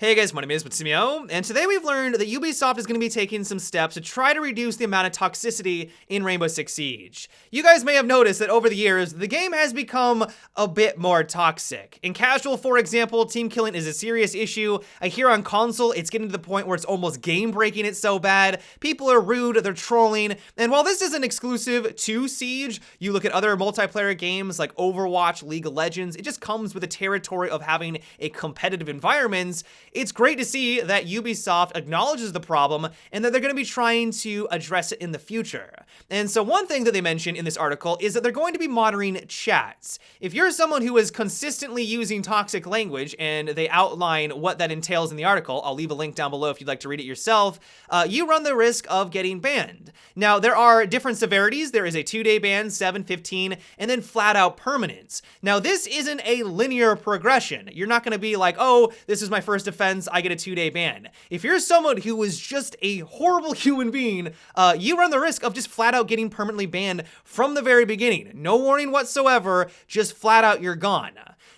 Hey guys, my name is Matsumo, and today we've learned that Ubisoft is going to be taking some steps to try to reduce the amount of toxicity in Rainbow Six Siege. You guys may have noticed that over the years, the game has become a bit more toxic. In casual, for example, team killing is a serious issue. I hear on console, it's getting to the point where it's almost game-breaking, it's so bad. People are rude, they're trolling, and while this isn't exclusive to Siege, you look at other multiplayer games like Overwatch, League of Legends, it just comes with the territory of having a competitive environment. It's great to see that Ubisoft acknowledges the problem and that they're going to be trying to address it in the future. And so one thing that they mention in this article is that they're going to be monitoring chats. If you're someone who is consistently using toxic language, and they outline what that entails in the article, I'll leave a link down below if you'd like to read it yourself, you run the risk of getting banned. Now, there are different severities. There is a 2-day ban, 7, 15, and then flat out permanence. Now, this isn't a linear progression. You're not going to be like, oh, this is my first offense, I get a 2-day ban. If you're someone who is just a horrible human being, you run the risk of just flat out getting permanently banned from the very beginning. No warning whatsoever, just flat out you're gone.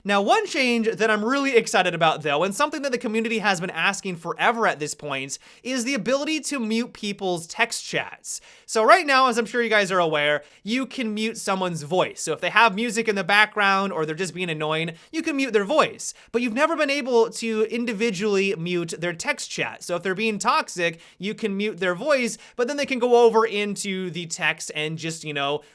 Now, one change that I'm really excited about though, and something that the community has been asking forever at this point, is the ability to mute people's text chats. So right now, as I'm sure you guys are aware, you can mute someone's voice. So if they have music in the background or they're just being annoying, you can mute their voice. But you've never been able to individually mute their text chat. So if they're being toxic, you can mute their voice, but then they can go over into the text and just,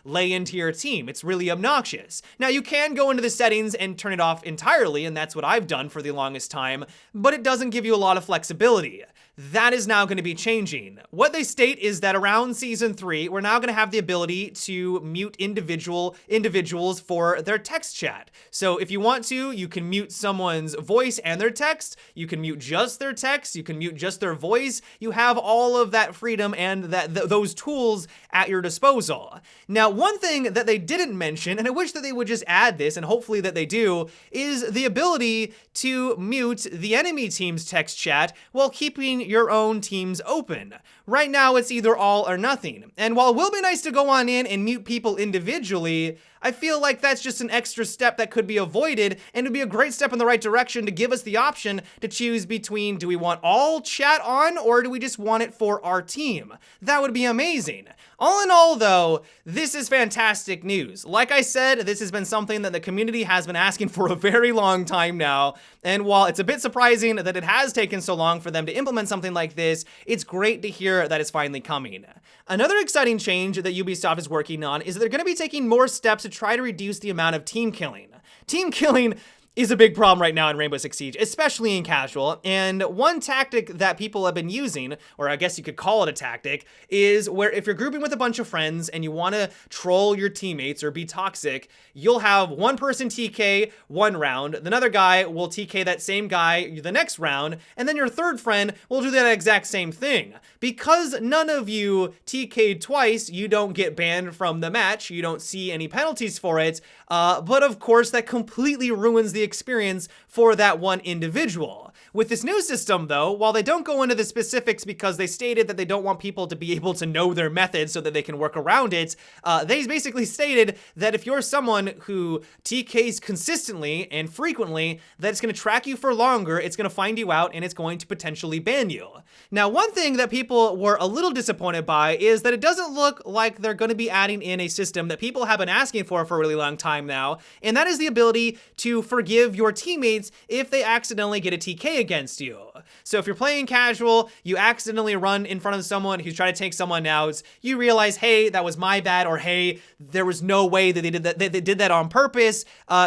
lay into your team. It's really obnoxious. Now, you can go into the settings and turn it off entirely, and that's what I've done for the longest time, but it doesn't give you a lot of flexibility. That is now going to be changing. What they state is that around Season 3, we're now going to have the ability to mute individuals for their text chat. So if you want to, you can mute someone's voice and their text, you can mute just their text, you can mute just their voice, you have all of that freedom and those tools at your disposal. Now, one thing that they didn't mention, and I wish that they would just add this, and hopefully that they do, is the ability to mute the enemy team's text chat while keeping your own teams open. Right now, it's either all or nothing. And while it will be nice to go on in and mute people individually, I feel like that's just an extra step that could be avoided, and it would be a great step in the right direction to give us the option to choose between, do we want all chat on, or do we just want it for our team? That would be amazing. All in all, though, this is fantastic news. Like I said, this has been something that the community has been asking for a very long time now, and while it's a bit surprising that it has taken so long for them to implement something like this, it's great to hear that it's finally coming. Another exciting change that Ubisoft is working on is that they're going to be taking more steps to try to reduce the amount of team killing. Team killing is a big problem right now in Rainbow Six Siege, especially in casual, and one tactic that people have been using, or I guess you could call it a tactic, is where if you're grouping with a bunch of friends and you want to troll your teammates or be toxic, you'll have one person TK one round, another guy will TK that same guy the next round, and then your third friend will do that exact same thing. Because none of you TK'd twice, you don't get banned from the match, you don't see any penalties for it, but of course that completely ruins the experience for that one individual. With this new system though, while they don't go into the specifics because they stated that they don't want people to be able to know their methods so that they can work around it, they basically stated that if you're someone who TKs consistently and frequently, that it's going to track you for longer, it's going to find you out, and it's going to potentially ban you. Now, one thing that people were a little disappointed by is that it doesn't look like they're going to be adding in a system that people have been asking for a really long time now, and that is the ability to forgive your teammates if they accidentally get a TK against you. So if you're playing casual, you accidentally run in front of someone who's trying to take someone out, you realize, hey, that was my bad, or hey, there was no way that they did that on purpose,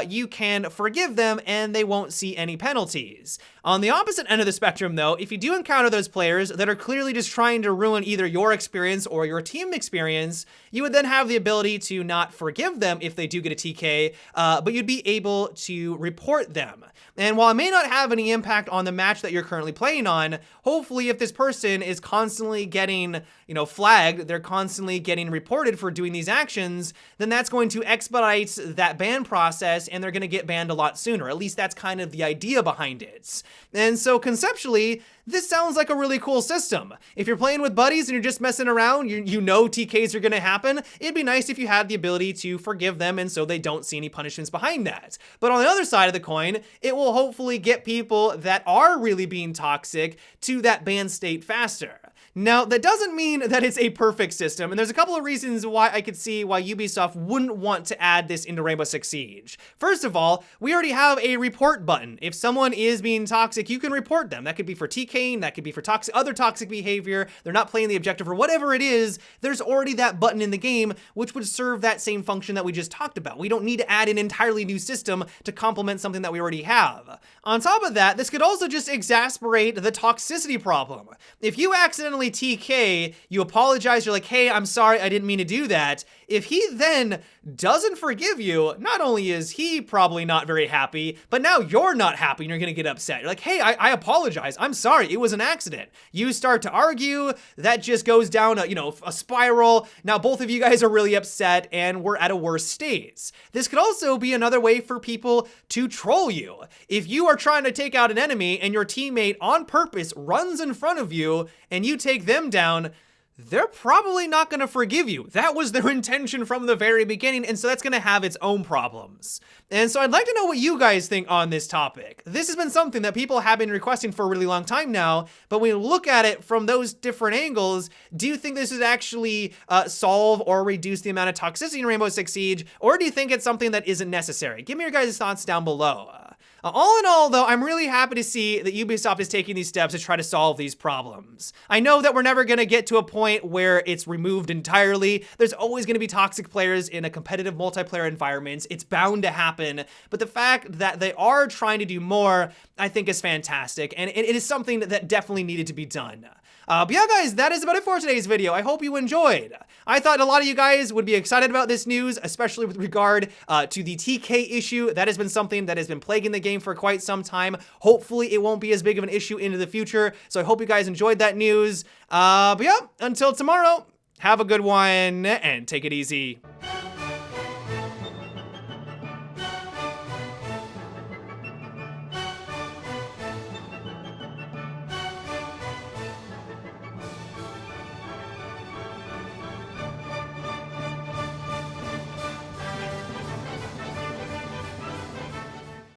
you can forgive them and they won't see any penalties. On the opposite end of the spectrum though, if you do encounter those players that are clearly just trying to ruin either your experience or your team experience, you would then have the ability to not forgive them if they do get a TK, but you'd be able to report them. And while it may not have any impact on the match that you're currently playing on, hopefully if this person is constantly getting, flagged, they're constantly getting reported for doing these actions, then that's going to expedite that ban process and they're going to get banned a lot sooner. At least that's kind of the idea behind it. And so conceptually, this sounds like a really cool system. If you're playing with buddies and you're just messing around, you know TKs are gonna happen, it'd be nice if you had the ability to forgive them and so they don't see any punishments behind that. But on the other side of the coin, it will hopefully get people that are really being toxic to that banned state faster. Now, that doesn't mean that it's a perfect system, and there's a couple of reasons why I could see why Ubisoft wouldn't want to add this into Rainbow Six Siege. First of all, we already have a report button. If someone is being toxic, you can report them. That could be for TKing, that could be for other toxic behavior, they're not playing the objective, or whatever it is, there's already that button in the game, which would serve that same function that we just talked about. We don't need to add an entirely new system to complement something that we already have. On top of that, this could also just exasperate the toxicity problem. If you accidentally TK, you apologize, you're like, hey, I'm sorry, I didn't mean to do that. If he then doesn't forgive you, not only is he probably not very happy, but now you're not happy and you're gonna get upset. You're like, hey, I apologize, I'm sorry, it was an accident. You start to argue, that just goes down a spiral. Now both of you guys are really upset and we're at a worse state. This could also be another way for people to troll you. If you are trying to take out an enemy and your teammate on purpose runs in front of you and you take them down, they're probably not going to forgive you. That was their intention from the very beginning, and so that's going to have its own problems. And so I'd like to know what you guys think on this topic. This has been something that people have been requesting for a really long time now, but when you look at it from those different angles, do you think this would actually solve or reduce the amount of toxicity in Rainbow Six Siege, or do you think it's something that isn't necessary? Give me your guys' thoughts down below. All in all, though, I'm really happy to see that Ubisoft is taking these steps to try to solve these problems. I know that we're never going to get to a point where it's removed entirely. There's always going to be toxic players in a competitive multiplayer environment. It's bound to happen. But the fact that they are trying to do more, I think is fantastic. And it is something that definitely needed to be done. But yeah, guys, that is about it for today's video. I hope you enjoyed. I thought a lot of you guys would be excited about this news, especially with regard to the TK issue. That has been something that has been plaguing the game for quite some time. Hopefully, it won't be as big of an issue into the future. So I hope you guys enjoyed that news. But yeah, until tomorrow, have a good one and take it easy.